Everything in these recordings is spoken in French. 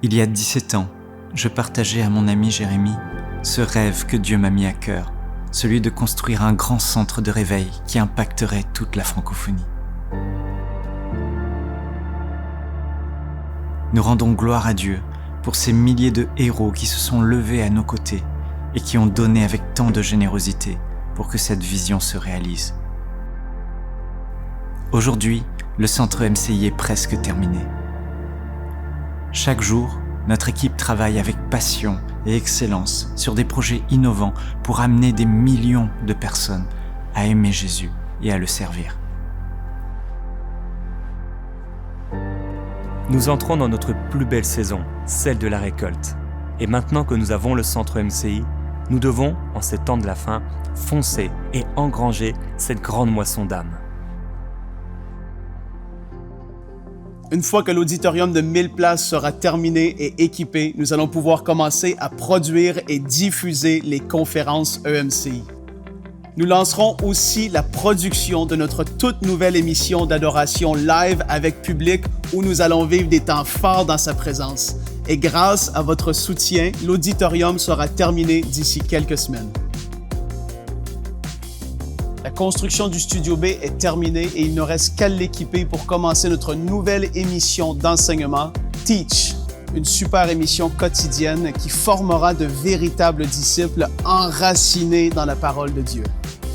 Il y a 17 ans, je partageais à mon ami Jérémy ce rêve que Dieu m'a mis à cœur, celui de construire un grand centre de réveil qui impacterait toute la francophonie. Nous rendons gloire à Dieu pour ces milliers de héros qui se sont levés à nos côtés et qui ont donné avec tant de générosité pour que cette vision se réalise. Aujourd'hui, le centre MCI est presque terminé. Chaque jour, notre équipe travaille avec passion et excellence sur des projets innovants pour amener des millions de personnes à aimer Jésus et à le servir. Nous entrons dans notre plus belle saison, celle de la récolte. Et maintenant que nous avons le centre MCI, nous devons, en ces temps de la fin, foncer et engranger cette grande moisson d'âmes. Une fois que l'auditorium de 1000 places sera terminé et équipé, nous allons pouvoir commencer à produire et diffuser les conférences EMCI. Nous lancerons aussi la production de notre toute nouvelle émission d'adoration live avec public où nous allons vivre des temps forts dans sa présence. Et grâce à votre soutien, l'auditorium sera terminé d'ici quelques semaines. La construction du Studio B est terminée et il ne reste qu'à l'équiper pour commencer notre nouvelle émission d'enseignement, Teach, une super émission quotidienne qui formera de véritables disciples enracinés dans la parole de Dieu.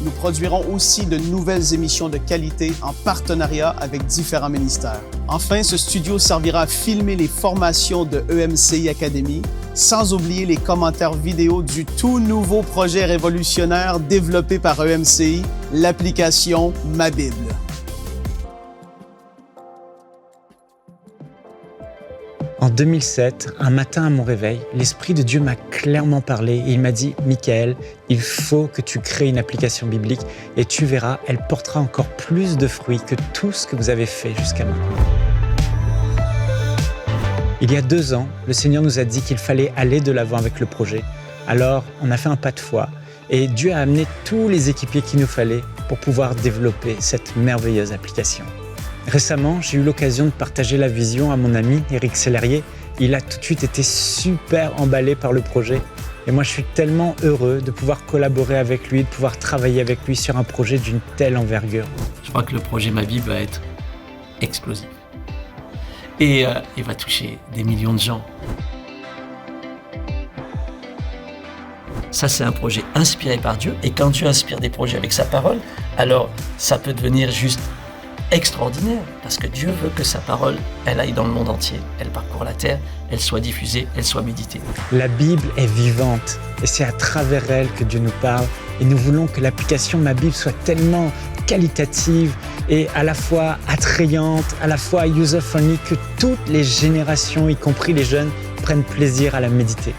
Nous produirons aussi de nouvelles émissions de qualité en partenariat avec différents ministères. Enfin, ce studio servira à filmer les formations de EMCI Academy, sans oublier les commentaires vidéo du tout nouveau projet révolutionnaire développé par EMCI, l'application Ma Bible. En 2007, un matin à mon réveil, l'Esprit de Dieu m'a clairement parlé et il m'a dit « Michael, il faut que tu crées une application biblique et tu verras, elle portera encore plus de fruits que tout ce que vous avez fait jusqu'à maintenant. » Il y a 2 ans, le Seigneur nous a dit qu'il fallait aller de l'avant avec le projet. Alors, on a fait un pas de foi et Dieu a amené tous les équipiers qu'il nous fallait pour pouvoir développer cette merveilleuse application. Récemment, j'ai eu l'occasion de partager la vision à mon ami Éric Sellerier. Il a tout de suite été super emballé par le projet. Et moi, je suis tellement heureux de pouvoir collaborer avec lui, de pouvoir travailler avec lui sur un projet d'une telle envergure. Je crois que le projet Ma Bible va être explosif. Et il va toucher des millions de gens. Ça, c'est un projet inspiré par Dieu. Et quand Dieu inspire des projets avec sa parole, alors ça peut devenir juste extraordinaire, parce que Dieu veut que sa parole, elle aille dans le monde entier, elle parcourt la terre, elle soit diffusée, elle soit méditée. La Bible est vivante et c'est à travers elle que Dieu nous parle et nous voulons que l'application Ma Bible soit tellement qualitative et à la fois attrayante, à la fois user-friendly que toutes les générations, y compris les jeunes, prennent plaisir à la méditer.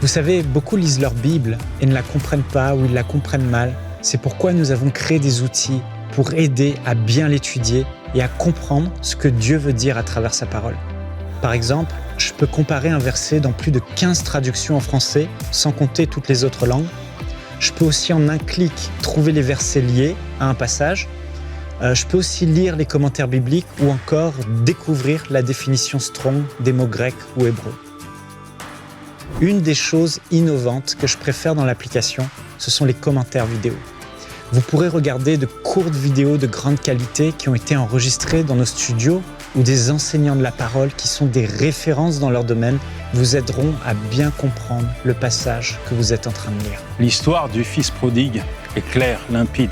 Vous savez, beaucoup lisent leur Bible et ne la comprennent pas ou ils la comprennent mal. C'est pourquoi nous avons créé des outils pour aider à bien l'étudier et à comprendre ce que Dieu veut dire à travers sa parole. Par exemple, je peux comparer un verset dans plus de 15 traductions en français, sans compter toutes les autres langues. Je peux aussi en un clic trouver les versets liés à un passage. Je peux aussi lire les commentaires bibliques ou encore découvrir la définition Strong des mots grecs ou hébreux. Une des choses innovantes que je préfère dans l'application, ce sont les commentaires vidéo. Vous pourrez regarder de courtes vidéos de grande qualité qui ont été enregistrées dans nos studios ou des enseignants de la parole qui sont des références dans leur domaine vous aideront à bien comprendre le passage que vous êtes en train de lire. L'histoire du Fils prodigue est claire, limpide.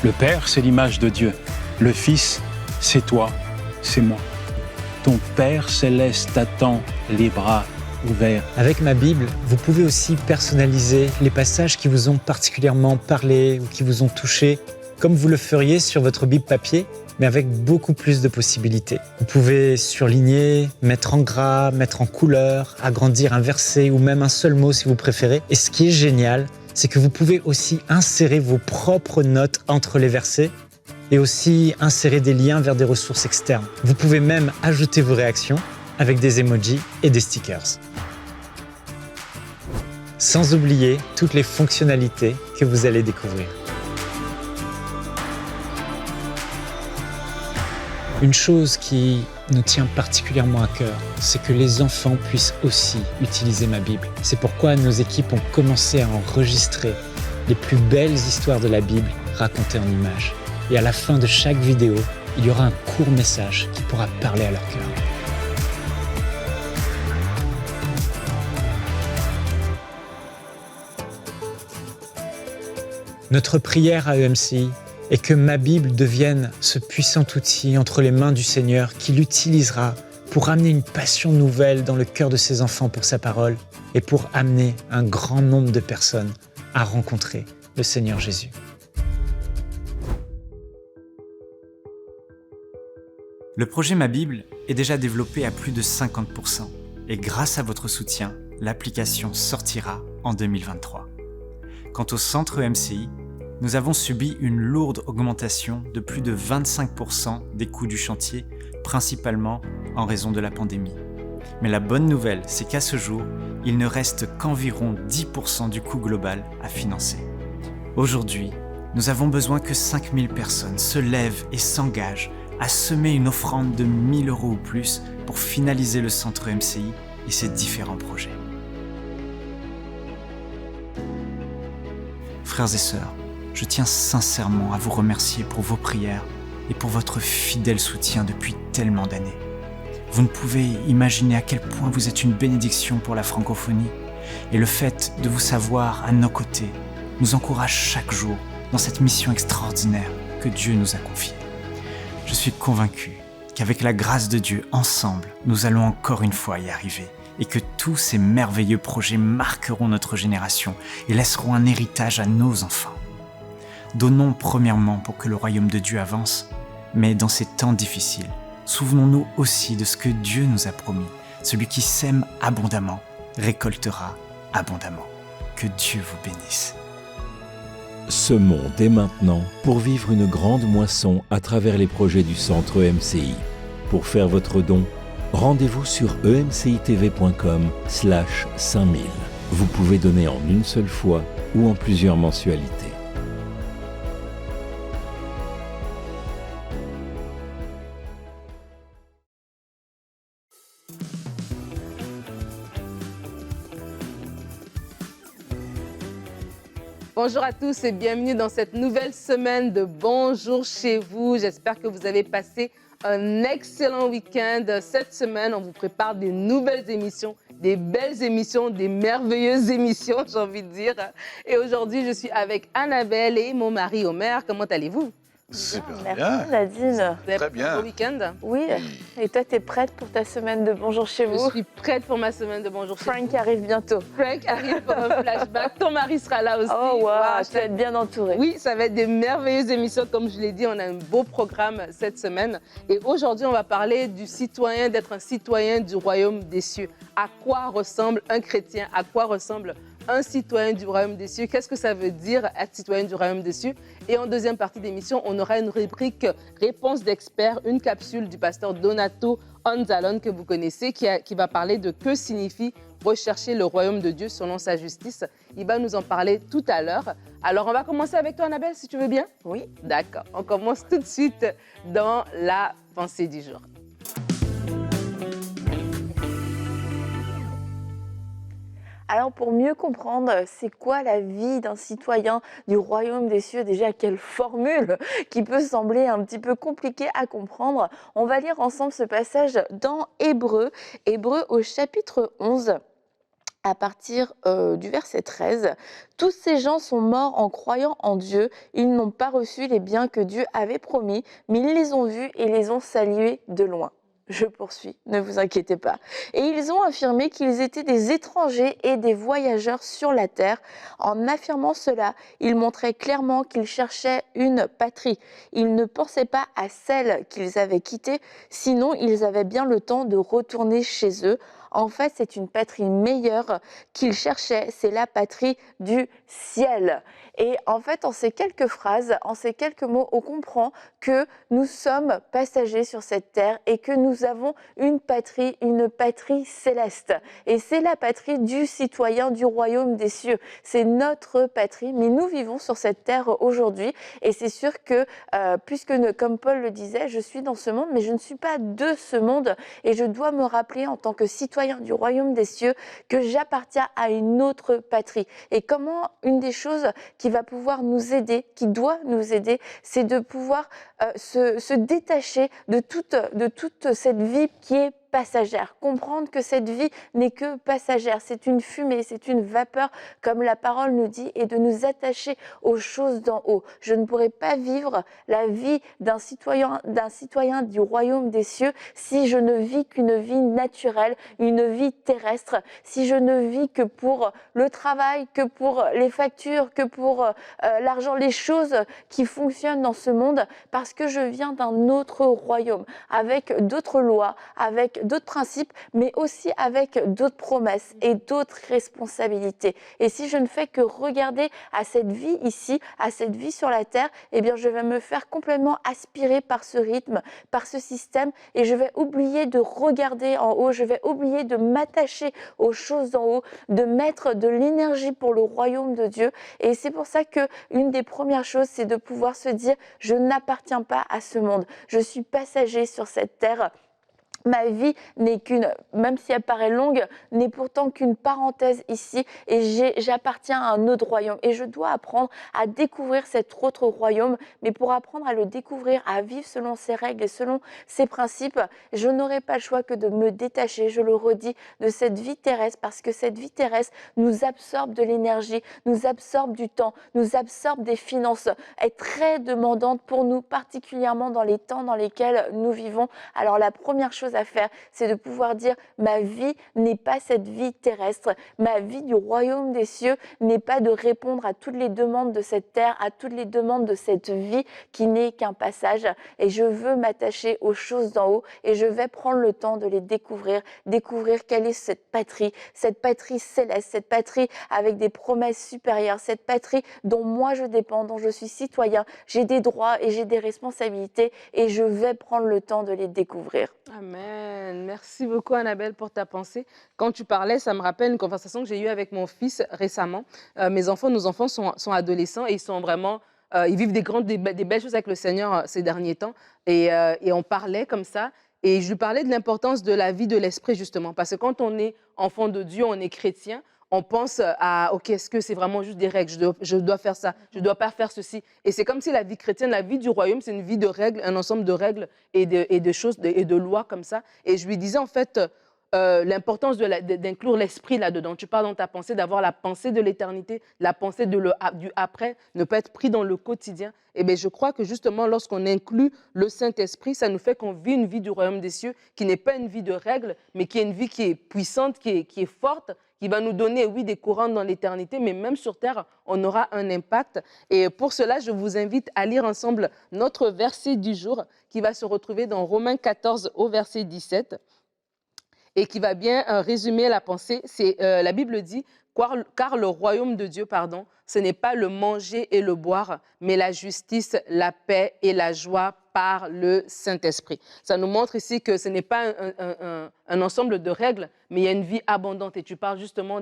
Le Père, c'est l'image de Dieu. Le Fils, c'est toi, c'est moi. Ton Père céleste t'attend les bras ouverts. Avec Ma Bible, vous pouvez aussi personnaliser les passages qui vous ont particulièrement parlé ou qui vous ont touché, comme vous le feriez sur votre Bible papier, mais avec beaucoup plus de possibilités. Vous pouvez surligner, mettre en gras, mettre en couleur, agrandir un verset ou même un seul mot si vous préférez. Et ce qui est génial, c'est que vous pouvez aussi insérer vos propres notes entre les versets et aussi insérer des liens vers des ressources externes. Vous pouvez même ajouter vos réactions avec des emojis et des stickers. Sans oublier toutes les fonctionnalités que vous allez découvrir. Une chose qui nous tient particulièrement à cœur, c'est que les enfants puissent aussi utiliser ma Bible. C'est pourquoi nos équipes ont commencé à enregistrer les plus belles histoires de la Bible racontées en images. Et à la fin de chaque vidéo, il y aura un court message qui pourra parler à leur cœur. Notre prière à EMCI est que ma Bible devienne ce puissant outil entre les mains du Seigneur qui l'utilisera pour amener une passion nouvelle dans le cœur de ses enfants pour sa parole et pour amener un grand nombre de personnes à rencontrer le Seigneur Jésus. Le projet Ma Bible est déjà développé à plus de 50% et grâce à votre soutien, l'application sortira en 2023. Quant au centre EMCI, nous avons subi une lourde augmentation de plus de 25% des coûts du chantier, principalement en raison de la pandémie. Mais la bonne nouvelle, c'est qu'à ce jour, il ne reste qu'environ 10% du coût global à financer. Aujourd'hui, nous avons besoin que 5000 personnes se lèvent et s'engagent à semer une offrande de 1 000 € ou plus pour finaliser le centre EMCI et ses différents projets. Frères et sœurs, je tiens sincèrement à vous remercier pour vos prières et pour votre fidèle soutien depuis tellement d'années. Vous ne pouvez imaginer à quel point vous êtes une bénédiction pour la francophonie et le fait de vous savoir à nos côtés nous encourage chaque jour dans cette mission extraordinaire que Dieu nous a confiée. Je suis convaincu qu'avec la grâce de Dieu, ensemble, nous allons encore une fois y arriver et que tous ces merveilleux projets marqueront notre génération et laisseront un héritage à nos enfants. Donnons premièrement pour que le royaume de Dieu avance, mais dans ces temps difficiles, souvenons-nous aussi de ce que Dieu nous a promis. Celui qui sème abondamment récoltera abondamment. Que Dieu vous bénisse. Semons dès maintenant pour vivre une grande moisson à travers les projets du centre EMCI. Pour faire votre don, rendez-vous sur emcitv.com/5000. Vous pouvez donner en une seule fois ou en plusieurs mensualités. Bonjour à tous et bienvenue dans cette nouvelle semaine de Bonjour chez vous. J'espère que vous avez passé un excellent week-end. Cette semaine, on vous prépare des nouvelles émissions, des belles émissions, des merveilleuses émissions, j'ai envie de dire. Et aujourd'hui, je suis avec Annabelle et mon mari Omer. Comment allez-vous? Super Merci bien. Nadine. Vous avez Très passé bien. un beau week-end? Oui. Et toi, t'es prête pour ta semaine de Bonjour chez Je vous? suis prête pour ma semaine de Bonjour chez vous. Frank arrive bientôt. Frank arrive pour un flashback. Ton mari sera là aussi. Oh, Waouh, tu vas être bien entourée. Oui, ça va être des merveilleuses émissions. Comme je l'ai dit, on a un beau programme cette semaine. Et aujourd'hui, on va parler du citoyen, d'être un citoyen du royaume des cieux. À quoi ressemble un chrétien? À quoi ressemble un citoyen du royaume des cieux? Qu'est-ce que ça veut dire être citoyen du royaume des cieux? Et en deuxième partie d'émission, on aura une rubrique Réponse d'experts, une capsule du pasteur Donato Anzalone que vous connaissez, qui va parler de que signifie rechercher le royaume de Dieu selon sa justice. Il va nous en parler tout à l'heure. Alors, on va commencer avec toi, Annabelle, si tu veux bien? Oui. D'accord. On commence tout de suite dans la pensée du jour. Alors, pour mieux comprendre, c'est quoi la vie d'un citoyen du royaume des cieux? Déjà, quelle formule qui peut sembler un petit peu compliquée à comprendre. On va lire ensemble ce passage dans Hébreux au chapitre 11. À partir du verset 13, « Tous ces gens sont morts en croyant en Dieu. Ils n'ont pas reçu les biens que Dieu avait promis, mais ils les ont vus et les ont salués de loin. » Je poursuis, ne vous inquiétez pas. Et ils ont affirmé qu'ils étaient des étrangers et des voyageurs sur la terre. En affirmant cela, ils montraient clairement qu'ils cherchaient une patrie. Ils ne pensaient pas à celle qu'ils avaient quittée, sinon ils avaient bien le temps de retourner chez eux. En fait, c'est une patrie meilleure qu'ils cherchaient, c'est la patrie du ciel. Et en fait, en ces quelques phrases, en ces quelques mots, on comprend que nous sommes passagers sur cette terre et que nous avons une patrie céleste. Et c'est la patrie du citoyen du royaume des cieux. C'est notre patrie, mais nous vivons sur cette terre aujourd'hui. Et c'est sûr que, comme Paul le disait, je suis dans ce monde, mais je ne suis pas de ce monde. Et je dois me rappeler en tant que citoyen du royaume des cieux que j'appartiens à une autre patrie. Et comment une des choses qui va pouvoir nous aider, qui doit nous aider, c'est de pouvoir se détacher de toute cette vie qui est passagère, comprendre que cette vie n'est que passagère, c'est une fumée, c'est une vapeur, comme la parole nous dit, et de nous attacher aux choses d'en haut. Je ne pourrais pas vivre la vie d'un citoyen du royaume des cieux si je ne vis qu'une vie naturelle, une vie terrestre, si je ne vis que pour le travail, que pour les factures, que pour l'argent, les choses qui fonctionnent dans ce monde, parce que je viens d'un autre royaume, avec d'autres lois, avec d'autres principes, mais aussi avec d'autres promesses et d'autres responsabilités. Et si je ne fais que regarder à cette vie ici, à cette vie sur la terre, eh bien je vais me faire complètement aspirer par ce rythme, par ce système, et je vais oublier de regarder en haut, je vais oublier de m'attacher aux choses d'en haut, de mettre de l'énergie pour le royaume de Dieu. Et c'est pour ça que une des premières choses, c'est de pouvoir se dire, je n'appartiens pas à ce monde, je suis passager sur cette terre. Ma vie n'est même si elle paraît longue, n'est pourtant qu'une parenthèse ici, et j'appartiens à un autre royaume. Et je dois apprendre à découvrir cet autre royaume, mais pour apprendre à le découvrir, à vivre selon ses règles et selon ses principes, je n'aurai pas le choix que de me détacher, je le redis, de cette vie terrestre, parce que cette vie terrestre nous absorbe de l'énergie, nous absorbe du temps, nous absorbe des finances, est très demandante pour nous, particulièrement dans les temps dans lesquels nous vivons. Alors la première chose à faire, c'est de pouvoir dire, ma vie n'est pas cette vie terrestre, ma vie du royaume des cieux n'est pas de répondre à toutes les demandes de cette terre, à toutes les demandes de cette vie qui n'est qu'un passage, et je veux m'attacher aux choses d'en haut, et je vais prendre le temps de les découvrir quelle est cette patrie céleste, cette patrie avec des promesses supérieures, cette patrie dont moi je dépends, dont je suis citoyen, j'ai des droits et j'ai des responsabilités, et je vais prendre le temps de les découvrir. Amen. Merci beaucoup, Annabelle, pour ta pensée. Quand tu parlais, ça me rappelle une conversation que j'ai eue avec mon fils récemment. Nos enfants sont adolescents et ils sont vraiment... ils vivent des belles choses avec le Seigneur ces derniers temps. Et on parlait comme ça. Et je lui parlais de l'importance de la vie de l'esprit, justement. Parce que quand on est enfant de Dieu, on est chrétien, on pense à, OK, est-ce que c'est vraiment juste des règles? Je dois faire ça, je ne dois pas faire ceci. Et c'est comme si la vie chrétienne, la vie du royaume, c'est une vie de règles, un ensemble de règles et de choses et de lois comme ça. Et je lui disais, en fait, l'importance d'inclure l'esprit là-dedans. Tu parles dans ta pensée d'avoir la pensée de l'éternité, la pensée du après, ne pas être pris dans le quotidien. Et bien, je crois que justement, lorsqu'on inclut le Saint-Esprit, ça nous fait qu'on vit une vie du royaume des cieux qui n'est pas une vie de règles, mais qui est une vie qui est puissante, qui est forte, qui va nous donner, oui, des couronnes dans l'éternité, mais même sur terre, on aura un impact. Et pour cela, je vous invite à lire ensemble notre verset du jour qui va se retrouver dans Romains 14 au verset 17 et qui va bien résumer la pensée. La Bible dit, car le royaume de Dieu, ce n'est pas le manger et le boire, mais la justice, la paix et la joie par le Saint-Esprit. Ça nous montre ici que ce n'est pas un ensemble de règles, mais il y a une vie abondante. Et tu parles justement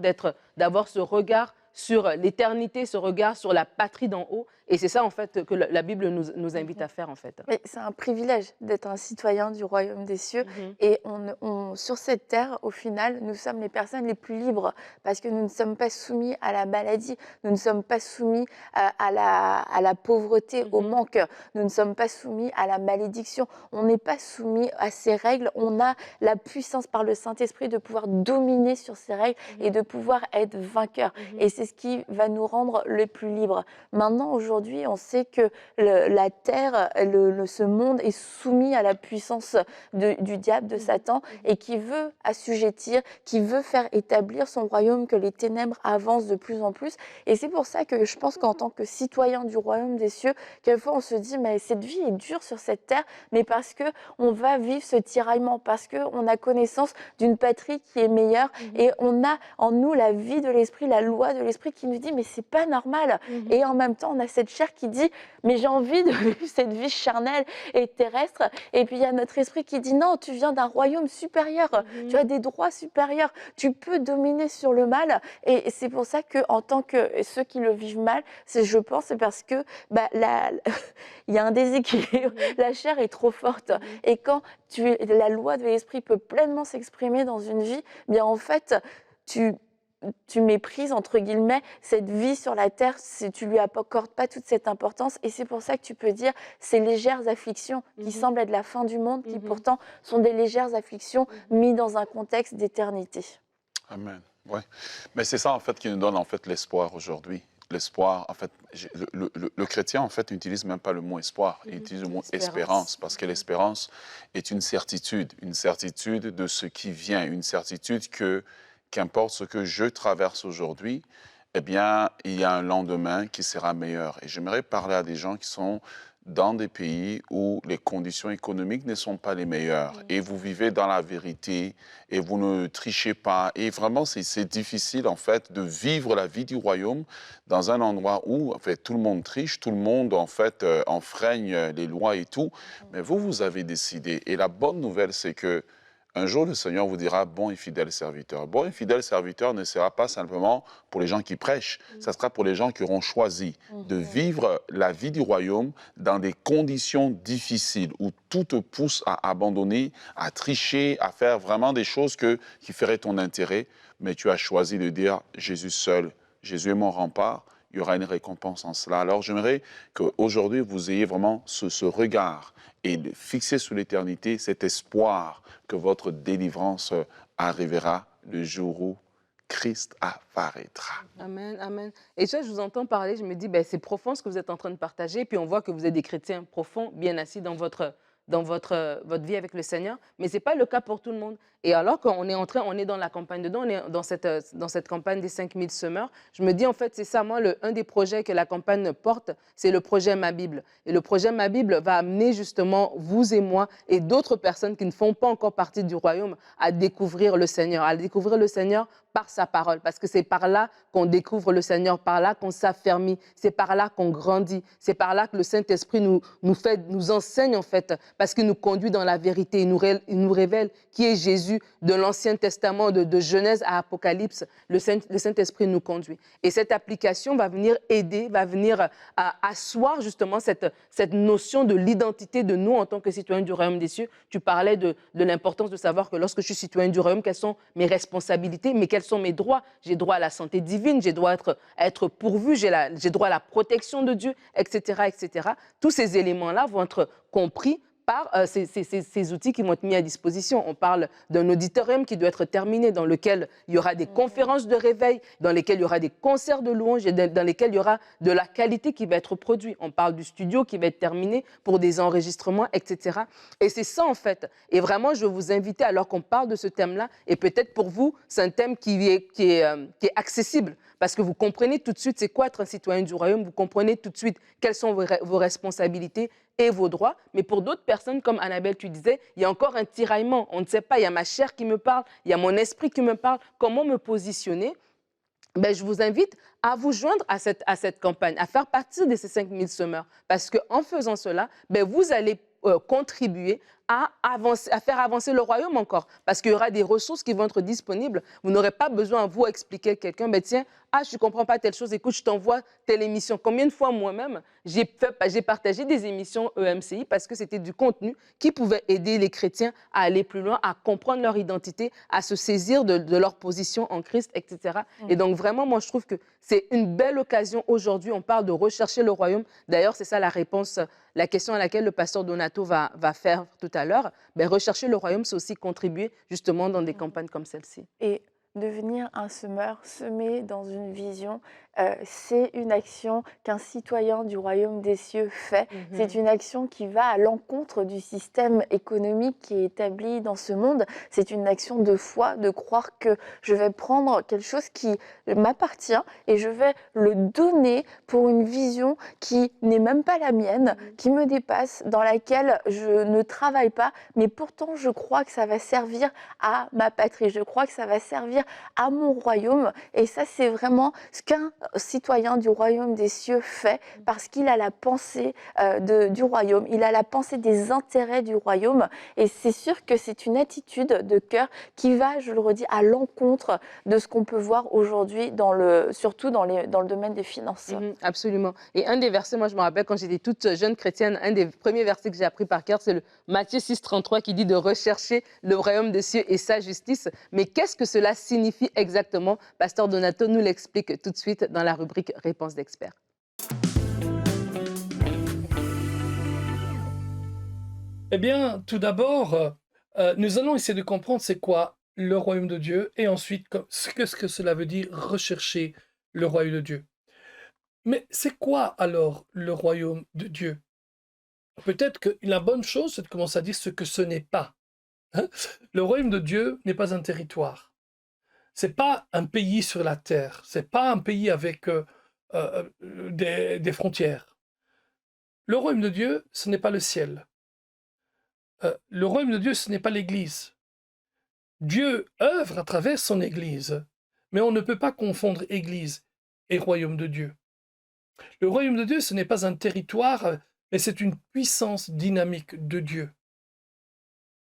d'avoir ce regard sur l'éternité, ce regard sur la patrie d'en haut. Et c'est ça, en fait, que la Bible nous invite à faire, en fait. Mais c'est un privilège d'être un citoyen du royaume des cieux. Et sur cette terre, au final, nous sommes les personnes les plus libres parce que nous ne sommes pas soumis à la maladie, nous ne sommes pas soumis à la pauvreté, au manque, nous ne sommes pas soumis à la malédiction. On n'est pas soumis à ces règles. On a la puissance par le Saint-Esprit de pouvoir dominer sur ces règles et de pouvoir être vainqueur. Et c'est ce qui va nous rendre les plus libres. Maintenant, aujourd'hui, aujourd'hui, on sait que la terre, ce monde est soumis à la puissance du diable, de Satan, et qui veut assujettir, qui veut faire établir son royaume, que les ténèbres avancent de plus en plus. Et c'est pour ça que je pense qu'en tant que citoyen du royaume des cieux, quelquefois on se dit, mais cette vie est dure sur cette terre, mais parce qu'on va vivre ce tiraillement, parce qu'on a connaissance d'une patrie qui est meilleure, et on a en nous la vie de l'esprit, la loi de l'esprit qui nous dit, mais c'est pas normal. Et en même temps, on a cette chair qui dit, mais j'ai envie de vivre cette vie charnelle et terrestre. Et puis il y a notre esprit qui dit, non, tu viens d'un royaume supérieur, tu as des droits supérieurs, tu peux dominer sur le mal. Et c'est pour ça qu'en tant que ceux qui le vivent mal, je pense, c'est parce que il y a un déséquilibre, la chair est trop forte. Et quand la loi de l'esprit peut pleinement s'exprimer dans une vie, bien en fait, tu méprises, entre guillemets, cette vie sur la terre, tu lui accordes pas toute cette importance. Et c'est pour ça que tu peux dire ces légères afflictions qui semblent être la fin du monde, qui pourtant sont des légères afflictions mises dans un contexte d'éternité. Amen. Oui. Mais c'est ça, en fait, qui nous donne, en fait, l'espoir aujourd'hui. L'espoir, en fait, le chrétien, en fait, n'utilise même pas le mot espoir, il utilise le mot espérance, parce que l'espérance est une certitude de ce qui vient, une certitude que, qu'importe ce que je traverse aujourd'hui, eh bien, il y a un lendemain qui sera meilleur. Et j'aimerais parler à des gens qui sont dans des pays où les conditions économiques ne sont pas les meilleures. Et vous vivez dans la vérité et vous ne trichez pas. Et vraiment, c'est difficile, en fait, de vivre la vie du royaume dans un endroit où, en fait, tout le monde triche, tout le monde, en fait, enfreigne les lois et tout. Mais vous avez décidé. Et la bonne nouvelle, c'est que un jour, le Seigneur vous dira « bon et fidèle serviteur ». Bon et fidèle serviteur ne sera pas simplement pour les gens qui prêchent, ça sera pour les gens qui auront choisi de vivre la vie du royaume dans des conditions difficiles où tout te pousse à abandonner, à tricher, à faire vraiment des choses qui feraient ton intérêt. Mais tu as choisi de dire « Jésus seul, Jésus est mon rempart ». Il y aura une récompense en cela. Alors, j'aimerais qu'aujourd'hui, vous ayez vraiment ce regard et de fixer sur l'éternité cet espoir que votre délivrance arrivera le jour où Christ apparaîtra. Amen, amen. Et ça, je vous entends parler, je me dis, c'est profond ce que vous êtes en train de partager. Puis on voit que vous êtes des chrétiens profonds, bien assis dans votre vie avec le Seigneur, mais ce n'est pas le cas pour tout le monde. Et alors qu'on est on est dans la campagne dedans, on est dans cette campagne des 5000 semeurs, je me dis en fait, c'est ça, moi, un des projets que la campagne porte, c'est le projet Ma Bible. Et le projet Ma Bible va amener justement vous et moi et d'autres personnes qui ne font pas encore partie du royaume à découvrir le Seigneur par sa parole, parce que c'est par là qu'on découvre le Seigneur, par là qu'on s'affermit, c'est par là qu'on grandit, c'est par là que le Saint-Esprit nous enseigne en fait, parce qu'il nous conduit dans la vérité, il nous révèle qui est Jésus de l'Ancien Testament, de Genèse à Apocalypse, le Saint-Esprit nous conduit. Et cette application va venir aider, va venir asseoir justement cette notion de l'identité de nous en tant que citoyens du royaume des cieux. Tu parlais de l'importance de savoir que lorsque je suis citoyen du royaume, quelles sont mes responsabilités, mais quels sont mes droits. J'ai droit à la santé divine, j'ai droit à être pourvu, j'ai droit à la protection de Dieu, etc., etc. Tous ces éléments-là vont être compris par ces outils qui vont être mis à disposition. On parle d'un auditorium qui doit être terminé, dans lequel il y aura des conférences de réveil, dans lesquelles il y aura des concerts de louanges, et dans lesquels il y aura de la qualité qui va être produite. On parle du studio qui va être terminé pour des enregistrements, etc. Et c'est ça, en fait. Et vraiment, je veux vous inviter, alors qu'on parle de ce thème-là, et peut-être pour vous, c'est un thème qui est accessible, parce que vous comprenez tout de suite c'est quoi être un citoyen du royaume, vous comprenez tout de suite quelles sont vos responsabilités et vos droits. Mais pour d'autres personnes, comme Annabelle, tu disais, il y a encore un tiraillement. On ne sait pas, il y a ma chair qui me parle, il y a mon esprit qui me parle. Comment me positionner? Je vous invite à vous joindre à cette campagne, à faire partie de ces 5000 semeurs. Parce qu'en faisant cela, vous allez contribuer à faire avancer le royaume encore. Parce qu'il y aura des ressources qui vont être disponibles. Vous n'aurez pas besoin à vous expliquer à quelqu'un, tiens, je ne comprends pas telle chose, écoute, je t'envoie telle émission. Combien de fois moi-même, j'ai partagé des émissions EMCI parce que c'était du contenu qui pouvait aider les chrétiens à aller plus loin, à comprendre leur identité, à se saisir de leur position en Christ, etc. Et donc vraiment, moi, je trouve que c'est une belle occasion aujourd'hui. On parle de rechercher le royaume. D'ailleurs, c'est ça la réponse, la question à laquelle le pasteur Donato va faire tout à l'heure. Rechercher le royaume, c'est aussi contribuer justement dans des campagnes comme celle-ci. Et devenir un semeur, semer dans une vision, c'est une action qu'un citoyen du royaume des cieux fait. C'est une action qui va à l'encontre du système économique qui est établi dans ce monde. C'est une action de foi, de croire que je vais prendre quelque chose qui m'appartient et je vais le donner pour une vision qui n'est même pas la mienne, qui me dépasse, dans laquelle je ne travaille pas, mais pourtant je crois que ça va servir à ma patrie, je crois que ça va servir à mon royaume. Et ça, c'est vraiment ce qu'un citoyen du royaume des cieux fait, parce qu'il a la pensée du royaume, il a la pensée des intérêts du royaume. Et c'est sûr que c'est une attitude de cœur qui va, je le redis, à l'encontre de ce qu'on peut voir aujourd'hui, surtout dans le domaine des finances. Absolument. Et un des versets, moi je me rappelle quand j'étais toute jeune chrétienne, un des premiers versets que j'ai appris par cœur, c'est le Matthieu 6,33 qui dit de rechercher le royaume des cieux et sa justice. Mais qu'est-ce que cela signifie exactement? Pasteur Donato nous l'explique tout de suite dans la rubrique Réponse d'experts. Eh bien, tout d'abord, nous allons essayer de comprendre c'est quoi le royaume de Dieu et ensuite ce que cela veut dire rechercher le royaume de Dieu. Mais c'est quoi alors le royaume de Dieu? Peut-être que la bonne chose, c'est de commencer à dire ce que ce n'est pas. Le royaume de Dieu n'est pas un territoire. C'est pas un pays sur la terre. C'est pas un pays avec des frontières. Le royaume de Dieu, ce n'est pas le ciel. Le royaume de Dieu, ce n'est pas l'Église. Dieu œuvre à travers son Église, mais on ne peut pas confondre Église et royaume de Dieu. Le royaume de Dieu, ce n'est pas un territoire, mais c'est une puissance dynamique de Dieu.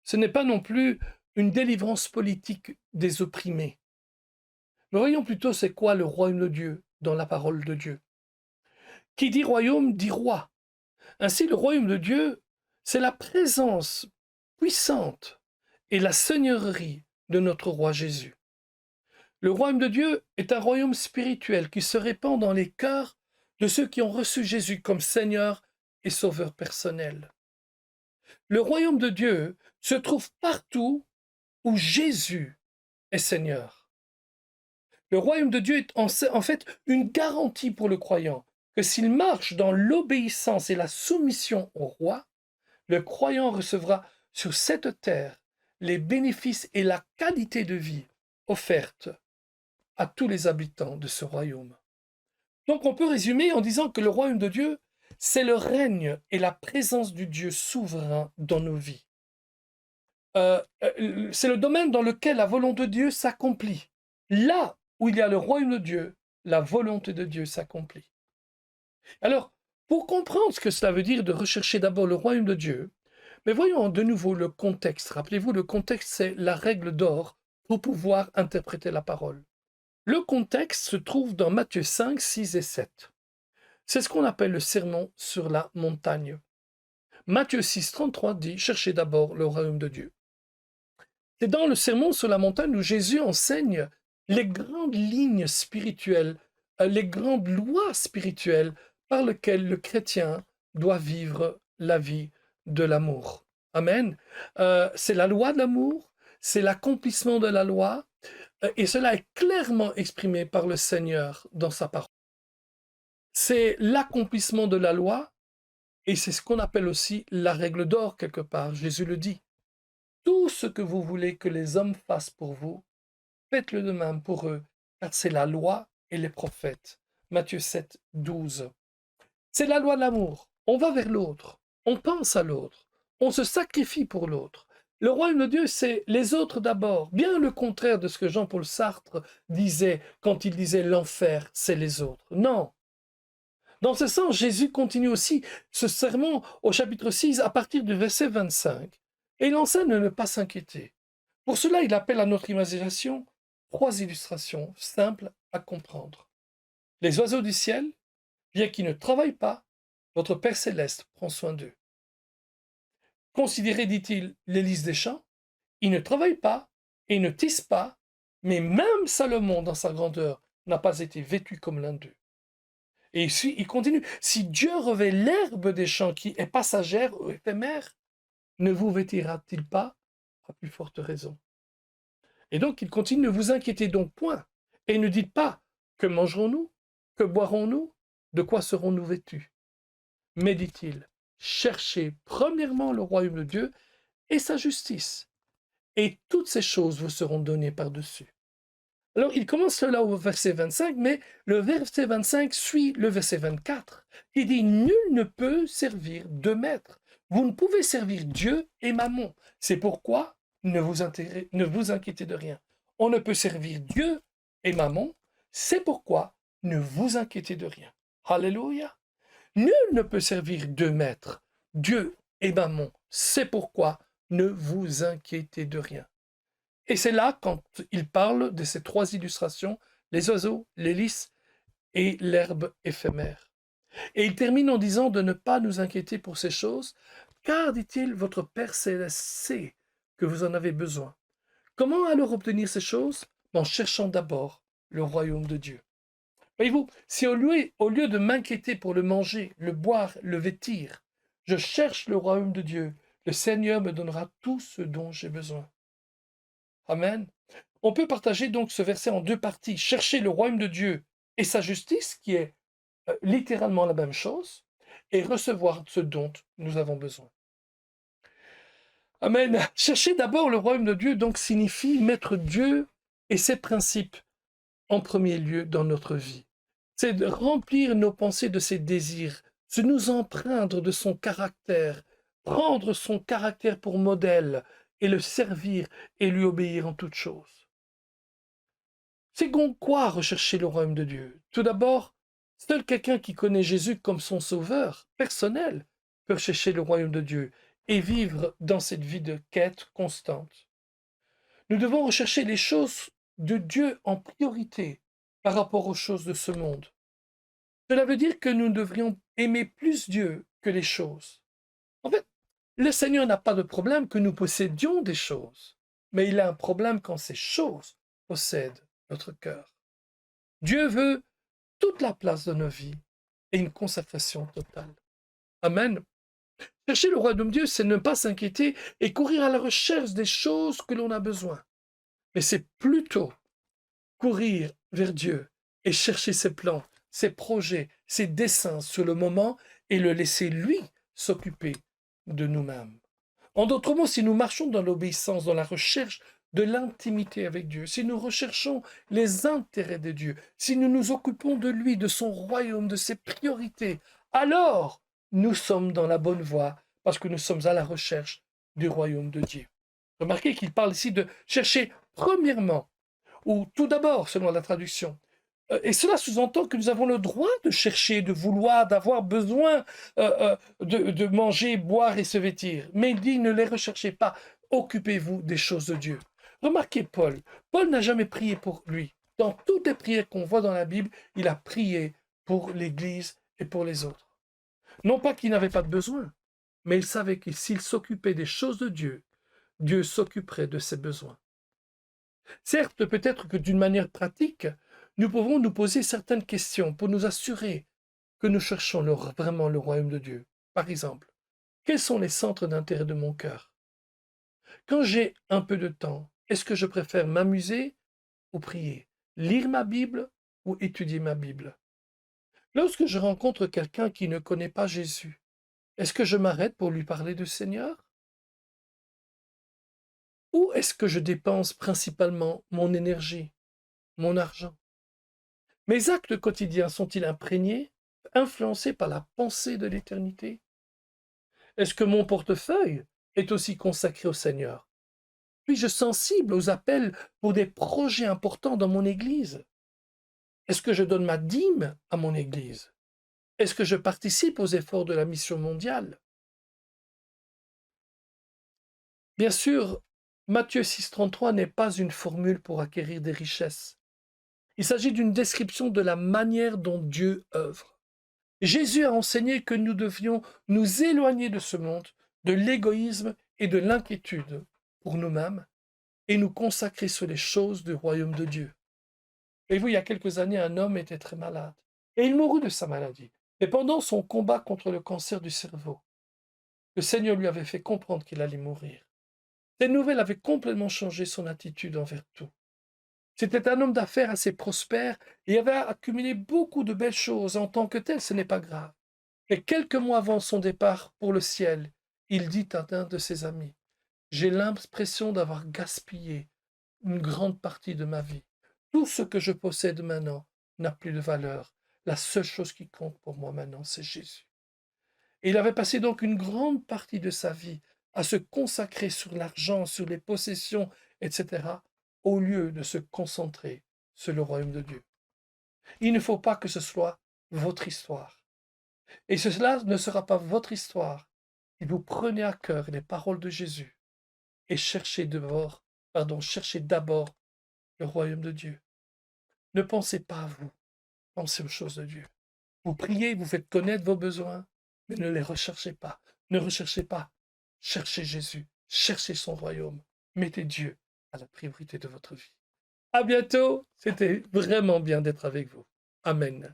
Ce n'est pas non plus une délivrance politique des opprimés. Mais voyons plutôt c'est quoi le royaume de Dieu dans la parole de Dieu. Qui dit royaume dit roi. Ainsi, le royaume de Dieu, c'est la présence puissante et la seigneurie de notre roi Jésus. Le royaume de Dieu est un royaume spirituel qui se répand dans les cœurs de ceux qui ont reçu Jésus comme Seigneur et Sauveur personnel. Le royaume de Dieu se trouve partout où Jésus est Seigneur. Le royaume de Dieu est en fait une garantie pour le croyant que s'il marche dans l'obéissance et la soumission au roi, le croyant recevra sur cette terre les bénéfices et la qualité de vie offertes à tous les habitants de ce royaume. Donc on peut résumer en disant que le royaume de Dieu, c'est le règne et la présence du Dieu souverain dans nos vies. C'est le domaine dans lequel la volonté de Dieu s'accomplit. Là où il y a le royaume de Dieu, la volonté de Dieu s'accomplit. Alors, pour comprendre ce que cela veut dire de rechercher d'abord le royaume de Dieu, mais voyons de nouveau le contexte. Rappelez-vous, le contexte, c'est la règle d'or pour pouvoir interpréter la parole. Le contexte se trouve dans Matthieu 5, 6 et 7. C'est ce qu'on appelle le sermon sur la montagne. Matthieu 6, 33 dit « Cherchez d'abord le royaume de Dieu ». C'est dans le sermon sur la montagne où Jésus enseigne les grandes lignes spirituelles, les grandes lois spirituelles par lesquelles le chrétien doit vivre la vie de l'amour. Amen. C'est la loi de l'amour, c'est l'accomplissement de la loi, et cela est clairement exprimé par le Seigneur dans sa parole. C'est l'accomplissement de la loi, et c'est ce qu'on appelle aussi la règle d'or quelque part. Jésus le dit. Tout ce que vous voulez que les hommes fassent pour vous, faites-le de même pour eux, car c'est la loi et les prophètes. Matthieu 7, 12. C'est la loi de l'amour. On va vers l'autre, on pense à l'autre, on se sacrifie pour l'autre. Le royaume de Dieu, c'est les autres d'abord, bien le contraire de ce que Jean-Paul Sartre disait quand il disait l'enfer, c'est les autres. Non. Dans ce sens, Jésus continue aussi ce sermon au chapitre 6 à partir du verset 25. Et il enseigne de ne pas s'inquiéter. Pour cela, il appelle à notre imagination 3 illustrations simples à comprendre. Les oiseaux du ciel, bien qu'ils ne travaillent pas, votre Père céleste prend soin d'eux. Considérez, dit-il, les lys des champs, ils ne travaillent pas et ne tissent pas, mais même Salomon, dans sa grandeur, n'a pas été vêtu comme l'un d'eux. Et ici, il continue, si Dieu revêt l'herbe des champs qui est passagère ou éphémère, ne vous vêtira-t-il pas à plus forte raison? Et donc, il continue, ne vous inquiétez donc point, et ne dites pas, que mangerons-nous? Que boirons-nous? De quoi serons-nous vêtus? Mais dit-il, cherchez premièrement le royaume de Dieu et sa justice, et toutes ces choses vous seront données par-dessus. Alors, il commence cela au verset 25, mais le verset 25 suit le verset 24, qui dit « Nul ne peut servir deux maîtres. Vous ne pouvez servir Dieu et Mammon. C'est pourquoi ne vous inquiétez de rien. On ne peut servir Dieu et Mammon. C'est pourquoi ne vous inquiétez de rien. » Alléluia. Nul ne peut servir deux maîtres, Dieu et Mammon. C'est pourquoi ne vous inquiétez de rien. Et c'est là, quand il parle de ces trois illustrations, les oiseaux, les lys et l'herbe éphémère. Et il termine en disant de ne pas nous inquiéter pour ces choses, car, dit-il, votre Père Céleste sait que vous en avez besoin. Comment alors obtenir ces choses? En cherchant d'abord le royaume de Dieu. Voyez-vous, si au lieu de m'inquiéter pour le manger, le boire, le vêtir, je cherche le royaume de Dieu, le Seigneur me donnera tout ce dont j'ai besoin. Amen. On peut partager donc ce verset en deux parties. Chercher le royaume de Dieu et sa justice, qui est littéralement la même chose, et recevoir ce dont nous avons besoin. Amen. Chercher d'abord le royaume de Dieu, donc, signifie mettre Dieu et ses principes en premier lieu dans notre vie. C'est de remplir nos pensées de ses désirs, de nous empreindre de son caractère, prendre son caractère pour modèle, et le servir et lui obéir en toutes choses. C'est donc quoi rechercher le royaume de Dieu? Tout d'abord, seul quelqu'un qui connaît Jésus comme son sauveur personnel peut chercher le royaume de Dieu et vivre dans cette vie de quête constante. Nous devons rechercher les choses de Dieu en priorité par rapport aux choses de ce monde. Cela veut dire que nous devrions aimer plus Dieu que les choses. En fait, le Seigneur n'a pas de problème que nous possédions des choses, mais il a un problème quand ces choses possèdent notre cœur. Dieu veut toute la place de nos vies et une consacration totale. Amen. Chercher le royaume de Dieu, c'est ne pas s'inquiéter et courir à la recherche des choses que l'on a besoin. Mais c'est plutôt courir vers Dieu et chercher ses plans, ses projets, ses desseins sur le moment et le laisser lui s'occuper de nous-mêmes. En d'autres mots, si nous marchons dans l'obéissance, dans la recherche de l'intimité avec Dieu, si nous recherchons les intérêts de Dieu, si nous nous occupons de lui, de son royaume, de ses priorités, alors nous sommes dans la bonne voie parce que nous sommes à la recherche du royaume de Dieu. Remarquez qu'il parle ici de chercher premièrement, ou tout d'abord selon la traduction. Et cela sous-entend que nous avons le droit de chercher, de vouloir, d'avoir besoin de manger, boire et se vêtir. Mais il dit, ne les recherchez pas, occupez-vous des choses de Dieu. Remarquez Paul. Paul n'a jamais prié pour lui. Dans toutes les prières qu'on voit dans la Bible, il a prié pour l'Église et pour les autres. Non pas qu'il n'avait pas de besoin, mais il savait que s'il s'occupait des choses de Dieu, Dieu s'occuperait de ses besoins. Certes, peut-être que d'une manière pratique, nous pouvons nous poser certaines questions pour nous assurer que nous cherchons vraiment le royaume de Dieu. Par exemple, quels sont les centres d'intérêt de mon cœur? Quand j'ai un peu de temps, est-ce que je préfère m'amuser ou prier, lire ma Bible ou étudier ma Bible? Lorsque je rencontre quelqu'un qui ne connaît pas Jésus, est-ce que je m'arrête pour lui parler du Seigneur? Ou est-ce que je dépense principalement mon énergie, mon argent? Mes actes quotidiens sont-ils imprégnés, influencés par la pensée de l'éternité? Est-ce que mon portefeuille est aussi consacré au Seigneur? Suis-je sensible aux appels pour des projets importants dans mon Église? Est-ce que je donne ma dîme à mon Église? Est-ce que je participe aux efforts de la mission mondiale? Bien sûr, Matthieu 6,33 n'est pas une formule pour acquérir des richesses. Il s'agit d'une description de la manière dont Dieu œuvre. Jésus a enseigné que nous devions nous éloigner de ce monde, de l'égoïsme et de l'inquiétude pour nous-mêmes et nous consacrer sur les choses du royaume de Dieu. Et vous, il y a quelques années, un homme était très malade et il mourut de sa maladie. Et pendant son combat contre le cancer du cerveau, le Seigneur lui avait fait comprendre qu'il allait mourir. Cette nouvelle avait complètement changé son attitude envers tout. C'était un homme d'affaires assez prospère et avait accumulé beaucoup de belles choses. En tant que tel, ce n'est pas grave. Et quelques mois avant son départ pour le ciel, il dit à un de ses amis, « J'ai l'impression d'avoir gaspillé une grande partie de ma vie. Tout ce que je possède maintenant n'a plus de valeur. La seule chose qui compte pour moi maintenant, c'est Jésus. » Et il avait passé donc une grande partie de sa vie à se consacrer sur l'argent, sur les possessions, etc., au lieu de se concentrer sur le royaume de Dieu. Il ne faut pas que ce soit votre histoire. Et cela ne sera pas votre histoire. Si vous prenez à cœur les paroles de Jésus et cherchez d'abord le royaume de Dieu. Ne pensez pas à vous, pensez aux choses de Dieu. Vous priez, vous faites connaître vos besoins, mais ne les recherchez pas. Ne recherchez pas. Cherchez Jésus, cherchez son royaume. Mettez Dieu à la priorité de votre vie. À bientôt. C'était vraiment bien d'être avec vous. Amen.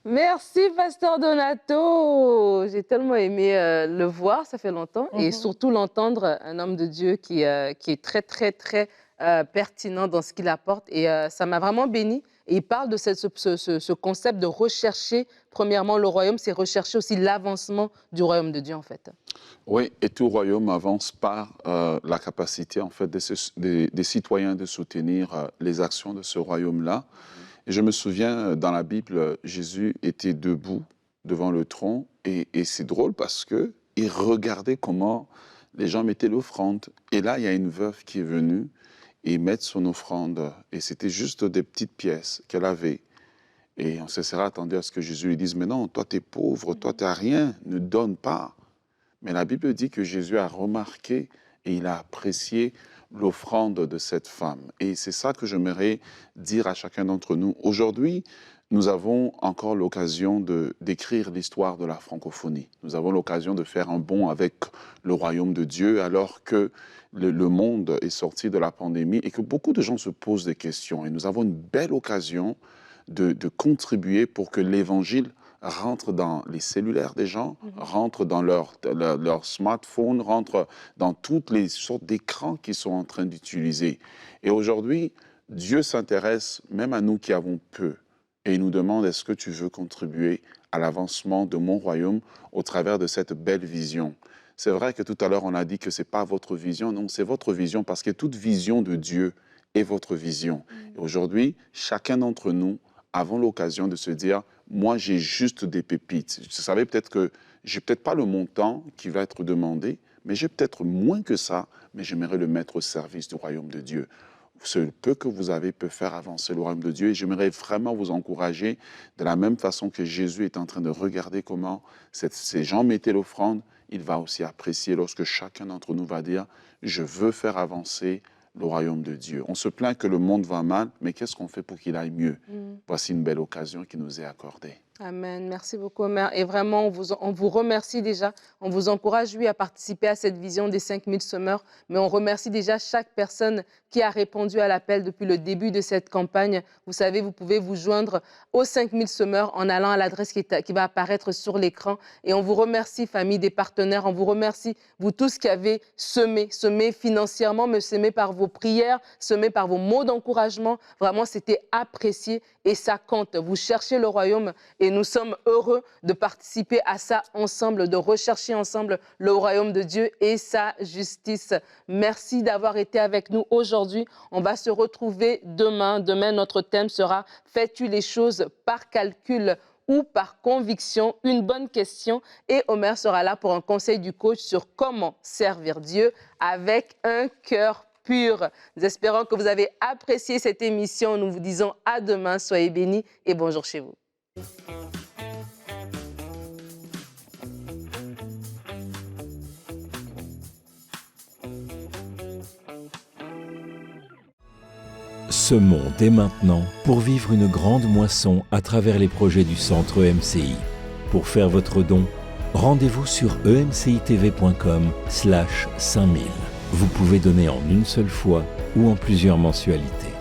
Merci, Pasteur Donato. J'ai tellement aimé le voir, ça fait longtemps, et surtout l'entendre, un homme de Dieu qui est très, très, très pertinent dans ce qu'il apporte. Et ça m'a vraiment béni. Et il parle de ce concept de rechercher, premièrement, le royaume, c'est rechercher aussi l'avancement du royaume de Dieu, en fait. Oui, et tout royaume avance par la capacité, en fait, des citoyens de soutenir les actions de ce royaume-là. Et je me souviens, dans la Bible, Jésus était debout devant le trône, et c'est drôle parce qu'il regardait comment les gens mettaient l'offrande. Et là, il y a une veuve qui est venue et mettre son offrande. Et c'était juste des petites pièces qu'elle avait. Et on se serait attendu à ce que Jésus lui dise, mais non, toi, tu es pauvre, toi, tu n'as rien, ne donne pas. Mais la Bible dit que Jésus a remarqué et il a apprécié l'offrande de cette femme. Et c'est ça que j'aimerais dire à chacun d'entre nous. Aujourd'hui, nous avons encore l'occasion d'écrire l'histoire de la francophonie. Nous avons l'occasion de faire un bond avec le royaume de Dieu, alors que le monde est sorti de la pandémie et que beaucoup de gens se posent des questions. Et nous avons une belle occasion de contribuer pour que l'évangile rentre dans les cellulaires des gens, rentre dans leur smartphone, rentre dans toutes les sortes d'écrans qu'ils sont en train d'utiliser. Et aujourd'hui, Dieu s'intéresse même à nous qui avons peu. Et il nous demande, est-ce que tu veux contribuer à l'avancement de mon royaume au travers de cette belle vision? C'est vrai que tout à l'heure, on a dit que ce n'est pas votre vision. Non, c'est votre vision parce que toute vision de Dieu est votre vision. Et aujourd'hui, chacun d'entre nous avons l'occasion de se dire, moi, j'ai juste des pépites. Vous savez, peut-être que je n'ai peut-être pas le montant qui va être demandé, mais j'ai peut-être moins que ça, mais j'aimerais le mettre au service du royaume de Dieu. Ce peu que vous avez peut faire avancer le royaume de Dieu. Et j'aimerais vraiment vous encourager de la même façon que Jésus est en train de regarder comment ces gens mettaient l'offrande. Il va aussi apprécier lorsque chacun d'entre nous va dire « Je veux faire avancer le royaume de Dieu ». On se plaint que le monde va mal, mais qu'est-ce qu'on fait pour qu'il aille mieux? Voici une belle occasion qui nous est accordée. Amen. Merci beaucoup, Omer. Et vraiment, on vous remercie déjà. On vous encourage, oui, à participer à cette vision des 5000 semeurs. Mais on remercie déjà chaque personne qui a répondu à l'appel depuis le début de cette campagne. Vous savez, vous pouvez vous joindre aux 5000 semeurs en allant à l'adresse qui va apparaître sur l'écran. Et on vous remercie, famille des partenaires. On vous remercie, vous tous qui avez semé financièrement, mais semé par vos prières, semé par vos mots d'encouragement. Vraiment, c'était apprécié et ça compte. Vous cherchez le royaume et nous sommes heureux de participer à ça ensemble, de rechercher ensemble le royaume de Dieu et sa justice. Merci d'avoir été avec nous aujourd'hui. On va se retrouver demain. Demain, notre thème sera « Fais-tu les choses par calcul ?» ou par conviction, une bonne question. Et Omer sera là pour un conseil du coach sur comment servir Dieu avec un cœur pur. Nous espérons que vous avez apprécié cette émission. Nous vous disons à demain. Soyez bénis et bonjour chez vous. Semons dès maintenant pour vivre une grande moisson à travers les projets du Centre EMCI. Pour faire votre don, rendez-vous sur emcitv.com/5000. Vous pouvez donner en une seule fois ou en plusieurs mensualités.